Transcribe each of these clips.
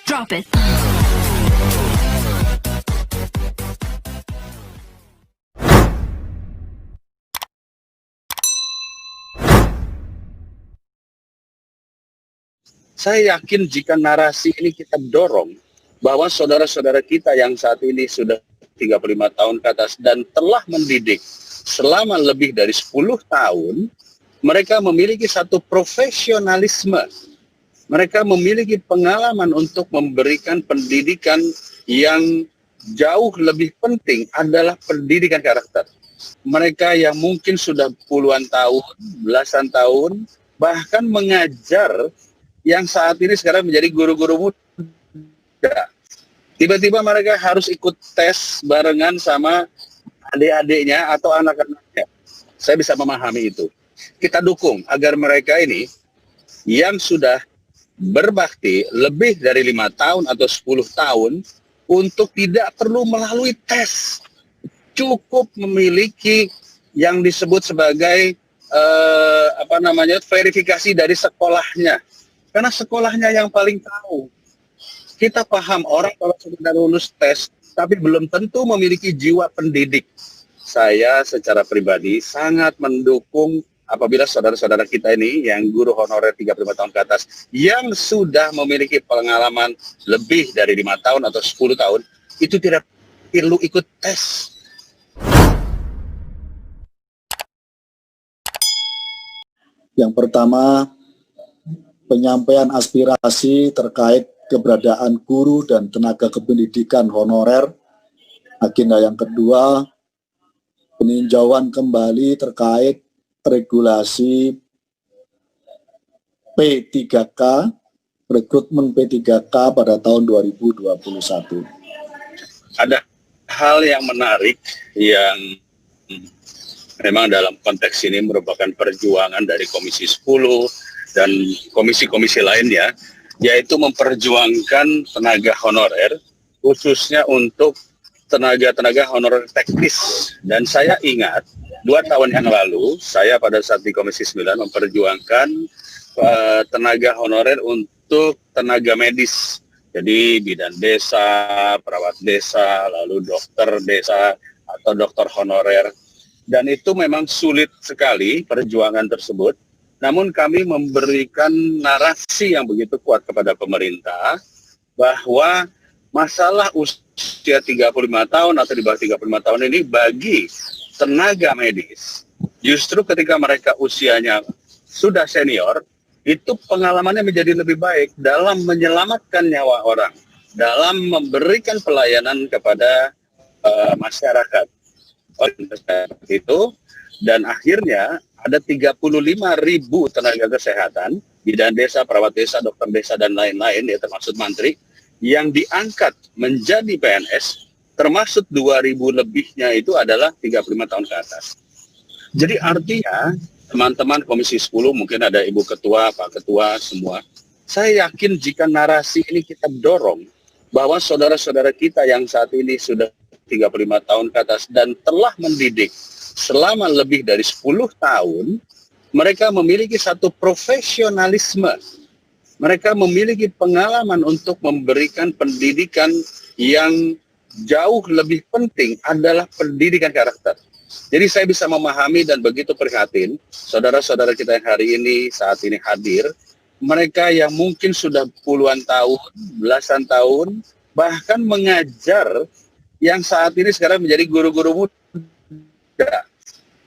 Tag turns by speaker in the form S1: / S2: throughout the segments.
S1: Drop it.
S2: Saya yakin jika narasi ini kita dorong bahwa saudara-saudara kita yang saat ini sudah 35 tahun ke atas dan telah mendidik selama lebih dari 10 tahun, mereka memiliki satu profesionalisme. Mereka memiliki pengalaman untuk memberikan pendidikan yang jauh lebih penting adalah pendidikan karakter. Mereka yang mungkin sudah puluhan tahun, belasan tahun, bahkan mengajar yang saat ini sekarang menjadi guru-guru muda. Tiba-tiba mereka harus ikut tes barengan sama adik-adiknya atau anak-anaknya. Saya bisa memahami itu. Kita dukung agar mereka ini yang sudah berbakti lebih dari 5 tahun atau 10 tahun untuk tidak perlu melalui tes. Cukup memiliki yang disebut sebagai verifikasi dari sekolahnya. Karena sekolahnya yang paling tahu. Kita paham orang kalau sudah lulus tes, tapi belum tentu memiliki jiwa pendidik. Saya secara pribadi sangat mendukung apabila saudara-saudara kita ini yang guru honorer 35 tahun ke atas, yang sudah memiliki pengalaman lebih dari 5 tahun atau 10 tahun, itu tidak perlu ikut tes.
S3: Yang pertama, penyampaian aspirasi terkait keberadaan guru dan tenaga kependidikan honorer. Agenda yang kedua, peninjauan kembali terkait regulasi P3K, rekrutmen P3K pada tahun 2021.
S2: Ada hal yang menarik yang memang dalam konteks ini merupakan perjuangan dari Komisi 10 dan komisi-komisi lainnya, yaitu memperjuangkan tenaga honorer, khususnya untuk tenaga-tenaga honorer teknis. Dan saya ingat 2 tahun yang lalu, saya pada saat di Komisi 9 memperjuangkan tenaga honorer untuk tenaga medis. Jadi bidan desa, perawat desa, lalu dokter desa atau dokter honorer. Dan itu memang sulit sekali perjuangan tersebut. Namun kami memberikan narasi yang begitu kuat kepada pemerintah bahwa masalah usia 35 tahun atau di bawah 35 tahun ini bagi tenaga medis, justru ketika mereka usianya sudah senior, itu pengalamannya menjadi lebih baik dalam menyelamatkan nyawa orang, dalam memberikan pelayanan kepada masyarakat. Itu, dan akhirnya ada 35.000 tenaga kesehatan, bidan desa, perawat desa, dokter desa, dan lain-lain, ya termasuk mantri, yang diangkat menjadi PNS, termasuk 2.000 lebihnya itu adalah 35 tahun ke atas. Jadi artinya, teman-teman Komisi 10, mungkin ada Ibu Ketua, Pak Ketua, semua, saya yakin jika narasi ini kita dorong, bahwa saudara-saudara kita yang saat ini sudah 35 tahun ke atas dan telah mendidik selama lebih dari 10 tahun, mereka memiliki satu profesionalisme. Mereka memiliki pengalaman untuk memberikan pendidikan yang jauh lebih penting adalah pendidikan karakter. Jadi saya bisa memahami dan begitu prihatin saudara-saudara kita yang hari ini, saat ini hadir, mereka yang mungkin sudah puluhan tahun, belasan tahun, bahkan mengajar yang saat ini sekarang menjadi guru-guru muda.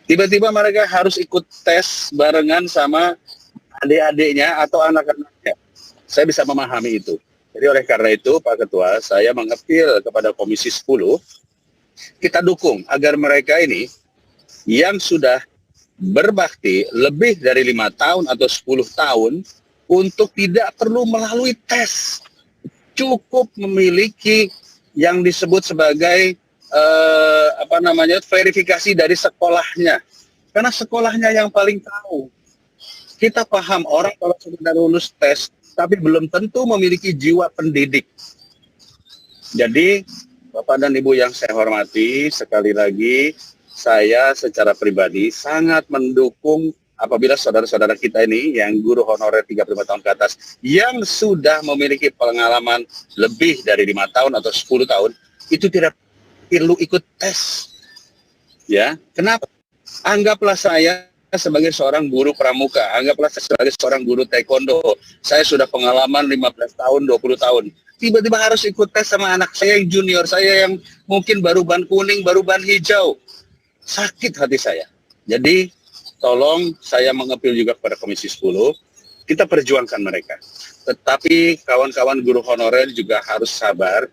S2: Tiba-tiba mereka harus ikut tes barengan sama adik-adiknya atau anak-anaknya. Saya bisa memahami itu. Jadi oleh karena itu, Pak Ketua, saya mengapil kepada Komisi 10, kita dukung agar mereka ini yang sudah berbakti lebih dari 5 tahun atau 10 tahun untuk tidak perlu melalui tes. Cukup memiliki yang disebut sebagai verifikasi dari sekolahnya. Karena sekolahnya yang paling tahu. Kita paham orang kalau sudah lulus tes, tapi belum tentu memiliki jiwa pendidik. Jadi, Bapak dan Ibu yang saya hormati, sekali lagi, saya secara pribadi sangat mendukung apabila saudara-saudara kita ini yang guru honorer 35 tahun ke atas yang sudah memiliki pengalaman lebih dari 5 tahun atau 10 tahun, itu tidak perlu ikut tes. Ya, kenapa? Anggaplah saya sebagai seorang guru pramuka, anggaplah saya sebagai seorang guru taekwondo. Saya sudah pengalaman 15 tahun, 20 tahun. Tiba-tiba harus ikut tes sama anak saya yang junior, saya yang mungkin baru ban kuning, baru ban hijau. Sakit hati saya. Jadi, tolong saya mengepil juga kepada Komisi 10, kita perjuangkan mereka. Tetapi kawan-kawan guru honorer juga harus sabar.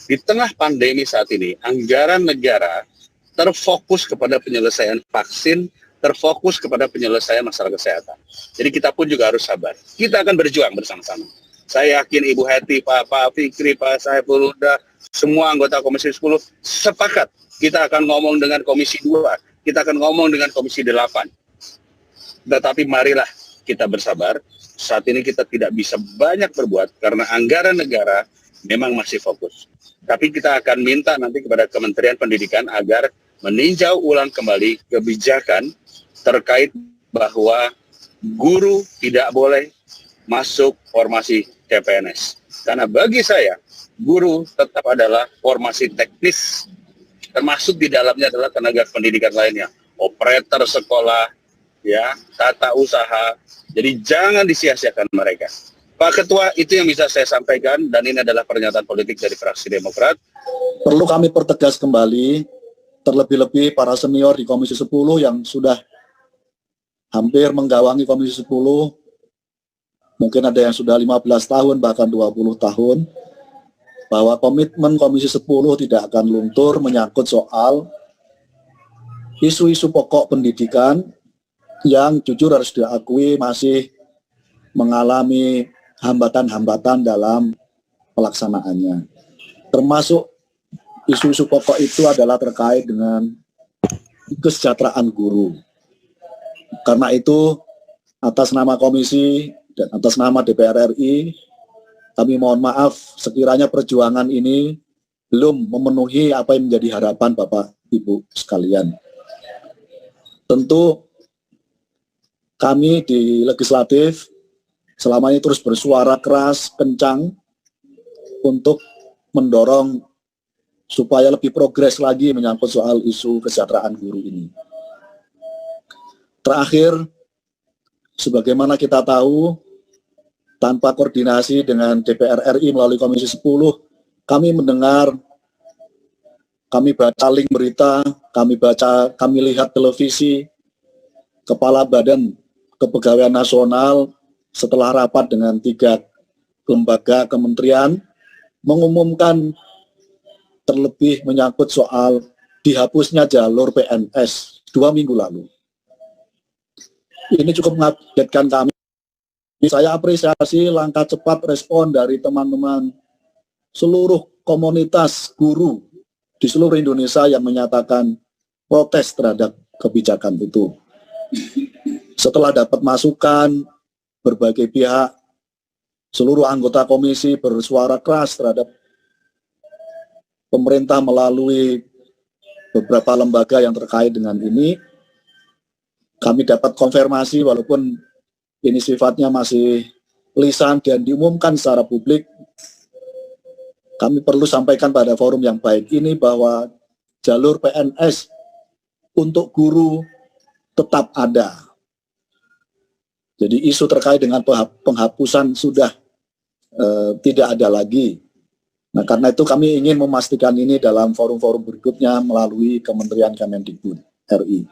S2: Di tengah pandemi saat ini, anggaran negara terfokus kepada penyelesaian vaksin, terfokus kepada penyelesaian masalah kesehatan. Jadi kita pun juga harus sabar. Kita akan berjuang bersama-sama. Saya yakin Ibu Heti, Pak Fikri, Pak Saiful Huda, semua anggota Komisi 10 sepakat. Kita akan ngomong dengan Komisi 2, kita akan ngomong dengan Komisi 8. Tetapi marilah kita bersabar. Saat ini kita tidak bisa banyak berbuat karena anggaran negara memang masih fokus. Tapi kita akan minta nanti kepada Kementerian Pendidikan agar meninjau ulang kembali kebijakan terkait bahwa guru tidak boleh masuk formasi CPNS. Karena bagi saya, guru tetap adalah formasi teknis, termasuk di dalamnya adalah tenaga pendidikan lainnya, operator sekolah, ya, tata usaha. Jadi jangan disia-siakan mereka. Pak Ketua, itu yang bisa saya sampaikan, dan ini adalah pernyataan politik dari fraksi Demokrat.
S3: Perlu kami pertegas kembali, terlebih-lebih para senior di Komisi 10 yang sudah hampir menggawangi Komisi 10, mungkin ada yang sudah 15 tahun, bahkan 20 tahun, bahwa komitmen Komisi 10 tidak akan luntur menyangkut soal isu-isu pokok pendidikan yang jujur harus diakui masih mengalami hambatan-hambatan dalam pelaksanaannya. Termasuk isu-isu pokok itu adalah terkait dengan kesejahteraan guru. Karena itu, atas nama komisi dan atas nama DPR RI, kami mohon maaf sekiranya perjuangan ini belum memenuhi apa yang menjadi harapan Bapak Ibu sekalian. Tentu kami di legislatif selama ini terus bersuara keras, kencang untuk mendorong supaya lebih progres lagi menyangkut soal isu kesejahteraan guru ini. Terakhir, sebagaimana kita tahu, tanpa koordinasi dengan DPR RI melalui Komisi 10, kami mendengar, kami baca link berita, kami lihat televisi, Kepala Badan Kepegawaian Nasional setelah rapat dengan 3 lembaga kementerian mengumumkan terlebih menyangkut soal dihapusnya jalur PNS 2 minggu lalu. Ini cukup mengagetkan kami. Saya apresiasi langkah cepat respon dari teman-teman seluruh komunitas guru di seluruh Indonesia yang menyatakan protes terhadap kebijakan itu. Setelah dapat masukan berbagai pihak, seluruh anggota komisi bersuara keras terhadap pemerintah melalui beberapa lembaga yang terkait dengan ini. Kami dapat konfirmasi walaupun ini sifatnya masih lisan dan diumumkan secara publik, kami perlu sampaikan pada forum yang baik ini bahwa jalur PNS untuk guru tetap ada. Jadi isu terkait dengan penghapusan sudah tidak ada lagi. Nah, karena itu kami ingin memastikan ini dalam forum-forum berikutnya melalui Kementerian Kemendikbud RI.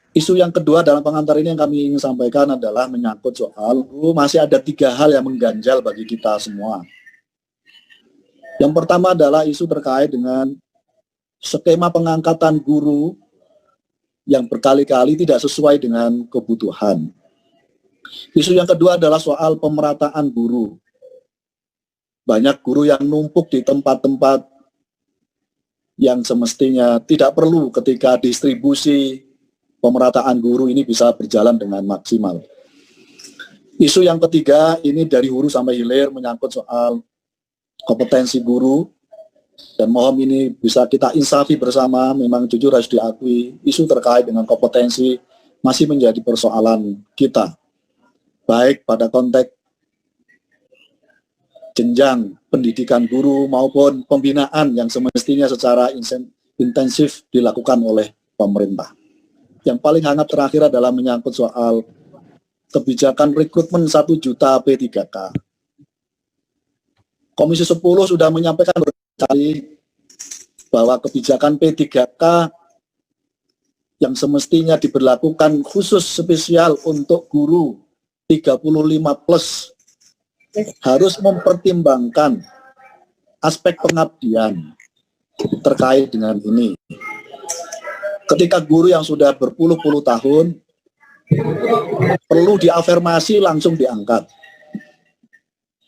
S3: Isu yang kedua dalam pengantar ini yang kami ingin sampaikan adalah menyangkut soal masih ada 3 hal yang mengganjal bagi kita semua. Yang pertama adalah isu terkait dengan skema pengangkatan guru yang berkali-kali tidak sesuai dengan kebutuhan. Isu yang kedua adalah soal pemerataan guru. Banyak guru yang numpuk di tempat-tempat yang semestinya tidak perlu ketika distribusi pemerataan guru ini bisa berjalan dengan maksimal. Isu yang ketiga ini dari hulu sampai hilir menyangkut soal kompetensi guru, dan mohon ini bisa kita insafi bersama, memang jujur harus diakui, isu terkait dengan kompetensi masih menjadi persoalan kita, baik pada konteks jenjang pendidikan guru maupun pembinaan yang semestinya secara intensif dilakukan oleh pemerintah. Yang paling hangat terakhir adalah menyangkut soal kebijakan rekrutmen 1 juta P3K. Komisi 10 sudah menyampaikan berkali bahwa kebijakan P3K yang semestinya diberlakukan khusus spesial untuk guru 35 plus harus mempertimbangkan aspek pengabdian terkait dengan ini. Ketika guru yang sudah berpuluh-puluh tahun perlu diafirmasi langsung diangkat.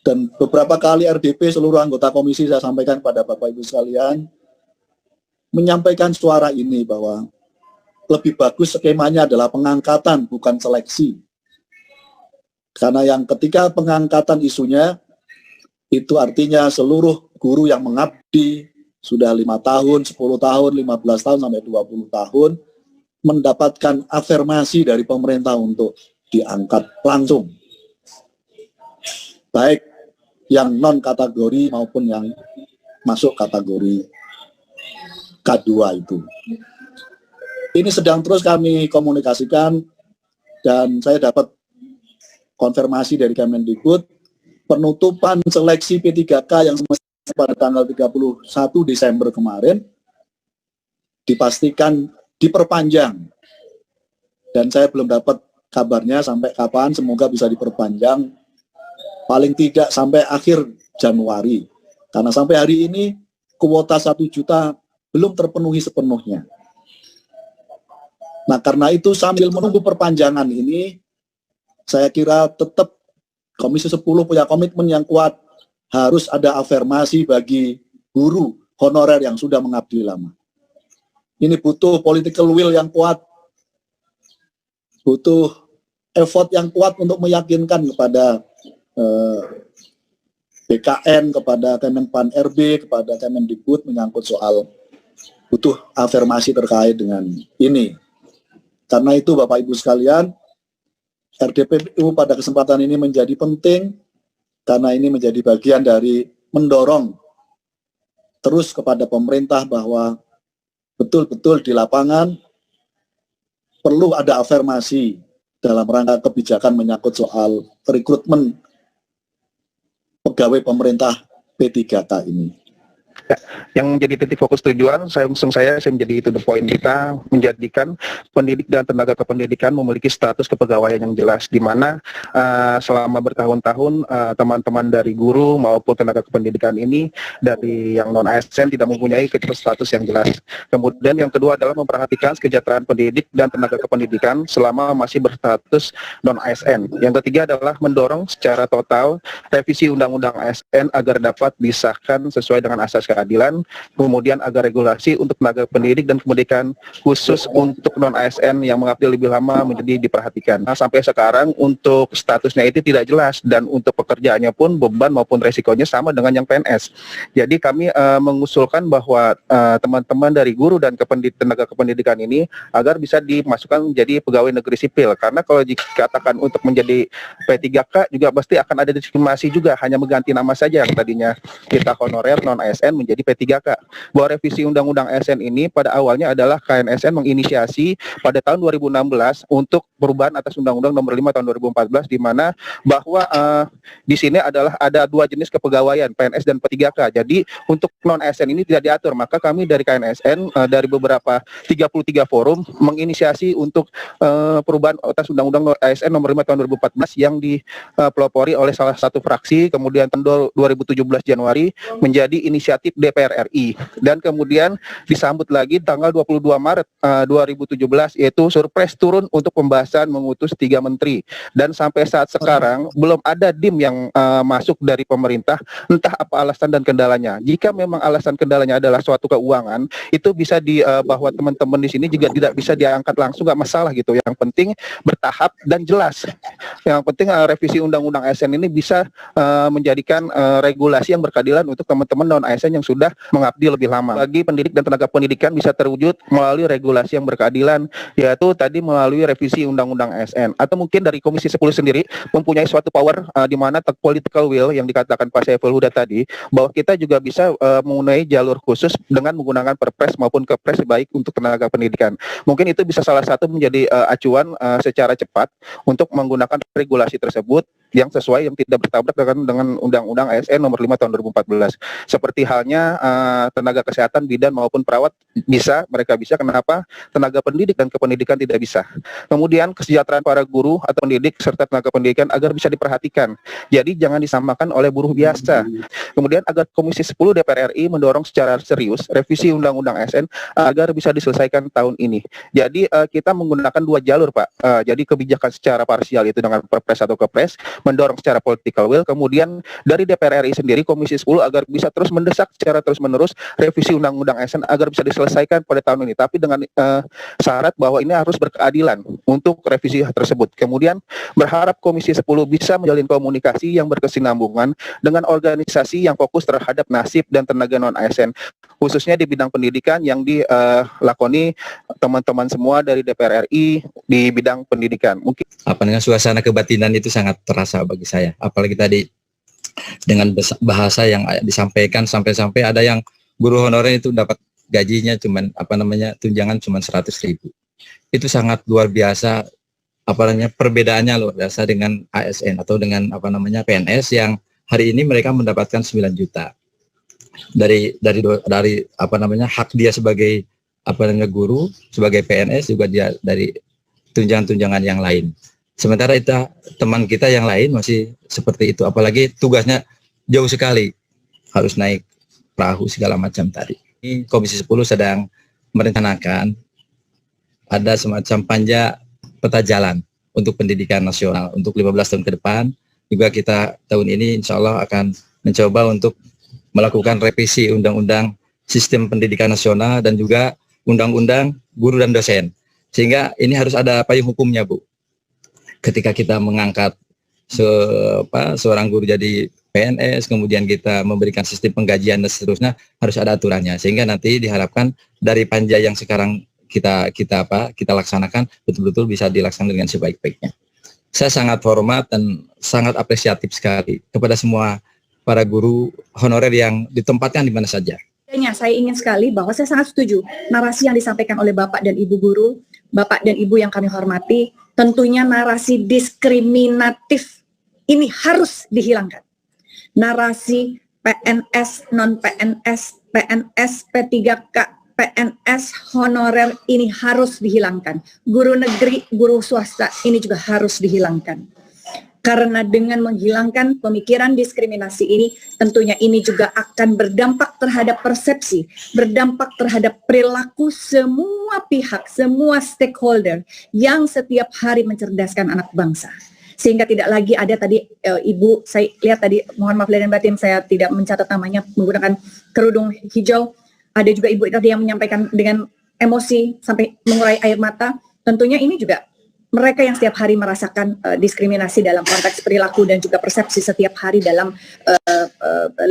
S3: Dan beberapa kali RDP seluruh anggota komisi saya sampaikan pada Bapak Ibu sekalian, menyampaikan suara ini bahwa lebih bagus skemanya adalah pengangkatan bukan seleksi. Karena yang ketika pengangkatan isunya, itu artinya seluruh guru yang mengabdi sudah 5 tahun, 10 tahun, 15 tahun, sampai 20 tahun, mendapatkan afirmasi dari pemerintah untuk diangkat langsung. Baik yang non-kategori maupun yang masuk kategori K2 itu. Ini sedang terus kami komunikasikan dan saya dapat konfirmasi dari Kemendikbud penutupan seleksi P3K yang semestinya pada tanggal 31 Desember kemarin dipastikan diperpanjang. Dan saya belum dapat kabarnya sampai kapan, semoga bisa diperpanjang paling tidak sampai akhir Januari. Karena sampai hari ini kuota 1 juta belum terpenuhi sepenuhnya. Nah, karena itu sambil menunggu perpanjangan ini, saya kira tetap Komisi 10 punya komitmen yang kuat, harus ada afirmasi bagi guru honorer yang sudah mengabdi lama. Ini butuh political will yang kuat, butuh effort yang kuat untuk meyakinkan kepada BKN, kepada Kemenpan RB, kepada Kemendikbud menyangkut soal butuh afirmasi terkait dengan ini. Karena itu Bapak Ibu sekalian, RDPU pada kesempatan ini menjadi penting karena ini menjadi bagian dari mendorong terus kepada pemerintah bahwa betul-betul di lapangan perlu ada afirmasi dalam rangka kebijakan menyangkut soal rekrutmen pegawai pemerintah P3K ini.
S1: Yang menjadi titik fokus tujuan saya menjadi itu the point kita menjadikan pendidik dan tenaga kependidikan memiliki status kepegawaian yang jelas, di mana selama bertahun-tahun teman-teman dari guru maupun tenaga kependidikan ini dari yang non ASN tidak mempunyai status yang jelas. Kemudian yang kedua adalah memperhatikan kesejahteraan pendidik dan tenaga kependidikan selama masih berstatus non ASN. Yang ketiga adalah mendorong secara total revisi Undang-Undang ASN agar dapat disahkan sesuai dengan asas keadilan, kemudian agar regulasi untuk tenaga pendidik dan pendidikan khusus untuk non-ASN yang mengabdi lebih lama menjadi diperhatikan. Nah, sampai sekarang untuk statusnya itu tidak jelas dan untuk pekerjaannya pun beban maupun resikonya sama dengan yang PNS. Jadi kami mengusulkan bahwa teman-teman dari guru dan tenaga kependidikan ini agar bisa dimasukkan menjadi pegawai negeri sipil, karena kalau dikatakan untuk menjadi P3K juga pasti akan ada diskriminasi juga, hanya mengganti nama saja yang tadinya kita honorer non-ASN menjadi P3K. Bahwa revisi Undang-Undang ASN ini pada awalnya adalah KNSN menginisiasi pada tahun 2016 untuk perubahan atas Undang-Undang Nomor 5 tahun 2014, di mana bahwa di sini adalah ada 2 jenis kepegawaian, PNS dan P3K. Jadi untuk non-ASN ini tidak diatur, maka kami dari KNSN dari beberapa 33 forum menginisiasi untuk perubahan atas Undang-Undang ASN Nomor 5 tahun 2014 yang dipelopori oleh salah satu fraksi, kemudian tahun 2017 Januari menjadi inisiatif DPR RI, dan kemudian disambut lagi tanggal 22 Maret 2017 yaitu surprise turun untuk pembahasan beralasan mengutus 3 menteri. Dan sampai saat sekarang belum ada DIM yang masuk dari pemerintah, entah apa alasan dan kendalanya. Jika memang alasan kendalanya adalah suatu keuangan, itu bisa bahwa teman-teman di sini juga tidak bisa diangkat langsung, nggak masalah gitu. Yang penting bertahap dan jelas. Yang penting revisi Undang-Undang ASN ini bisa menjadikan regulasi yang berkeadilan untuk teman-teman non ASN yang sudah mengabdi lebih lama. Bagi pendidik dan tenaga pendidikan bisa terwujud melalui regulasi yang berkeadilan, yaitu tadi melalui revisi Undang-Undang ASN. Atau mungkin dari Komisi 10 sendiri mempunyai suatu power di mana political will yang dikatakan Pak Saiful Huda tadi, bahwa kita juga bisa mengenai jalur khusus dengan menggunakan perpres maupun kepres baik untuk tenaga pendidikan. Mungkin itu bisa salah satu menjadi acuan secara cepat untuk menggunakan regulasi tersebut yang sesuai, yang tidak bertabrak dengan Undang-Undang ASN nomor 5 tahun 2014. Seperti halnya tenaga kesehatan, bidan maupun perawat mereka bisa, kenapa tenaga pendidik dan kependidikan tidak bisa. Kemudian kesejahteraan para guru atau pendidik serta tenaga pendidikan agar bisa diperhatikan. Jadi jangan disamakan oleh buruh biasa. Kemudian agar Komisi 10 DPR RI mendorong secara serius revisi Undang-Undang ASN agar bisa diselesaikan tahun ini. Jadi kita menggunakan 2 jalur, Pak. Jadi kebijakan secara parsial itu dengan perpres atau kepres, mendorong secara political will, kemudian dari DPR RI sendiri Komisi 10 agar bisa terus mendesak secara terus-menerus revisi Undang-Undang ASN agar bisa diselesaikan pada tahun ini, tapi dengan syarat bahwa ini harus berkeadilan untuk revisi tersebut. Kemudian berharap Komisi 10 bisa menjalin komunikasi yang berkesinambungan dengan organisasi yang fokus terhadap nasib dan tenaga non ASN, khususnya di bidang pendidikan yang dilakoni teman-teman semua dari DPR RI di bidang pendidikan. Mungkin
S4: suasana kebatinan itu sangat terasa bagi saya, apalagi tadi dengan bahasa yang disampaikan, sampai-sampai ada yang guru honorer itu dapat gajinya cuman tunjangan cuman 100.000. Itu sangat luar biasa, perbedaannya luar biasa dengan ASN atau dengan PNS yang hari ini mereka mendapatkan 9 juta dari hak dia sebagai guru, sebagai PNS juga dia dari tunjangan-tunjangan yang lain. Sementara itu teman kita yang lain masih seperti itu, apalagi tugasnya jauh sekali, harus naik perahu segala macam tadi. Ini Komisi 10 sedang merencanakan ada semacam panja peta jalan untuk pendidikan nasional untuk 15 tahun ke depan. Juga kita tahun ini insya Allah akan mencoba untuk melakukan revisi Undang-Undang Sistem Pendidikan Nasional dan juga Undang-Undang Guru dan Dosen. Sehingga ini harus ada payung hukumnya, Bu. Ketika kita mengangkat seorang guru jadi PNS, kemudian kita memberikan sistem penggajian dan seterusnya, harus ada aturannya. Sehingga nanti diharapkan dari panja yang sekarang kita laksanakan betul-betul bisa dilaksanakan dengan sebaik-baiknya. Saya sangat hormat dan sangat apresiatif sekali kepada semua para guru honorer yang ditempatkan di mana saja.
S5: Saya ingin sekali bahwa saya sangat setuju narasi yang disampaikan oleh Bapak dan Ibu guru, Bapak dan Ibu yang kami hormati. Tentunya narasi diskriminatif ini harus dihilangkan. Narasi PNS, non-PNS, PNS, P3K, PNS, honorer ini harus dihilangkan. Guru negeri, guru swasta ini juga harus dihilangkan. Karena dengan menghilangkan pemikiran diskriminasi ini, tentunya ini juga akan berdampak terhadap persepsi, berdampak terhadap perilaku semua pihak, semua stakeholder yang setiap hari mencerdaskan anak bangsa. Sehingga tidak lagi ada tadi Ibu, saya lihat tadi, mohon maaf lahir dan batin, saya tidak mencatat namanya, menggunakan kerudung hijau. Ada juga Ibu tadi yang menyampaikan dengan emosi sampai mengurai air mata. Tentunya ini juga mereka yang setiap hari merasakan diskriminasi dalam konteks perilaku dan juga persepsi setiap hari dalam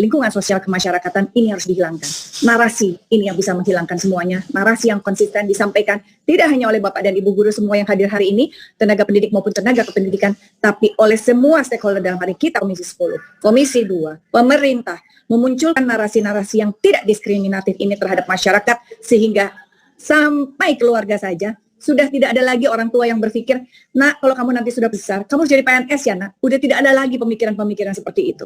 S5: lingkungan sosial kemasyarakatan, ini harus dihilangkan. Narasi ini yang bisa menghilangkan semuanya. Narasi yang konsisten disampaikan tidak hanya oleh Bapak dan Ibu guru semua yang hadir hari ini, tenaga pendidik maupun tenaga kependidikan, tapi oleh semua stakeholder dalam hari kita, Komisi 10, Komisi 2, pemerintah, memunculkan narasi-narasi yang tidak diskriminatif ini terhadap masyarakat, sehingga sampai keluarga saja sudah tidak ada lagi orang tua yang berpikir, nak kalau kamu nanti sudah besar, kamu harus jadi PNS ya nak. Udah tidak ada lagi pemikiran-pemikiran seperti itu.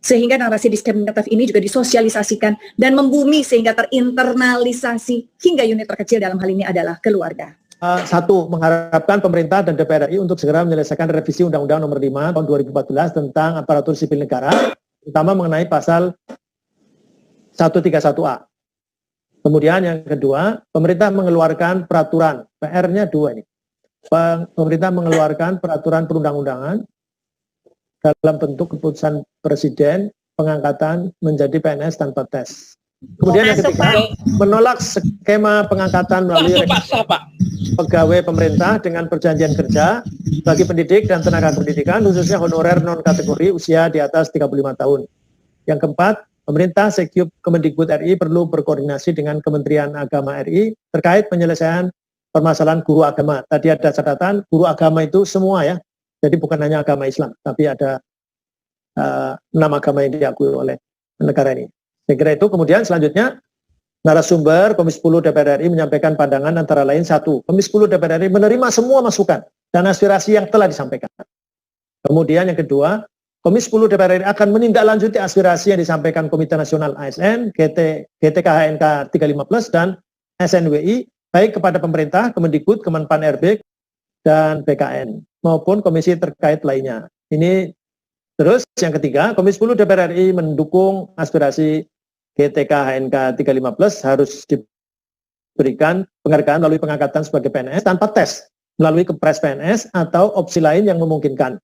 S5: Sehingga narasi diskriminatif ini juga disosialisasikan dan membumi sehingga terinternalisasi hingga unit terkecil dalam hal ini adalah keluarga.
S6: Satu, mengharapkan pemerintah dan DPR RI untuk segera menyelesaikan revisi Undang-Undang Nomor 5 Tahun 2014 tentang aparatur sipil negara, terutama mengenai pasal 131A. Kemudian yang kedua, pemerintah mengeluarkan peraturan, PR-nya 2 ini. pemerintah mengeluarkan peraturan perundang-undangan dalam bentuk keputusan presiden pengangkatan menjadi PNS tanpa tes. Kemudian yang ketiga, menolak skema pengangkatan melalui pegawai pemerintah dengan perjanjian kerja bagi pendidik dan tenaga pendidikan, khususnya honorer non-kategori usia di atas 35 tahun. Yang keempat, pemerintah Sekjup Kemendikbud RI perlu berkoordinasi dengan Kementerian Agama RI terkait penyelesaian permasalahan guru agama. Tadi ada catatan, guru agama itu semua ya, jadi bukan hanya agama Islam, tapi ada 6 agama yang diakui oleh negara ini. Saya kira itu. Kemudian selanjutnya, narasumber Komisi 10 DPR RI menyampaikan pandangan antara lain, 1. Komisi 10 DPR RI menerima semua masukan dan aspirasi yang telah disampaikan. Kemudian yang kedua, Komisi 10 DPR RI akan menindaklanjuti aspirasi yang disampaikan Komite Nasional ASN, GTK-HNK 35+, dan SNWI, baik kepada pemerintah, Kemendikbud, Kemenpan RB, dan BKN, maupun komisi terkait lainnya. Ini terus yang ketiga, Komisi 10 DPR RI mendukung aspirasi GTK-HNK 35+ harus diberikan penghargaan melalui pengangkatan sebagai PNS tanpa tes, melalui Kepres PNS atau opsi lain yang memungkinkan.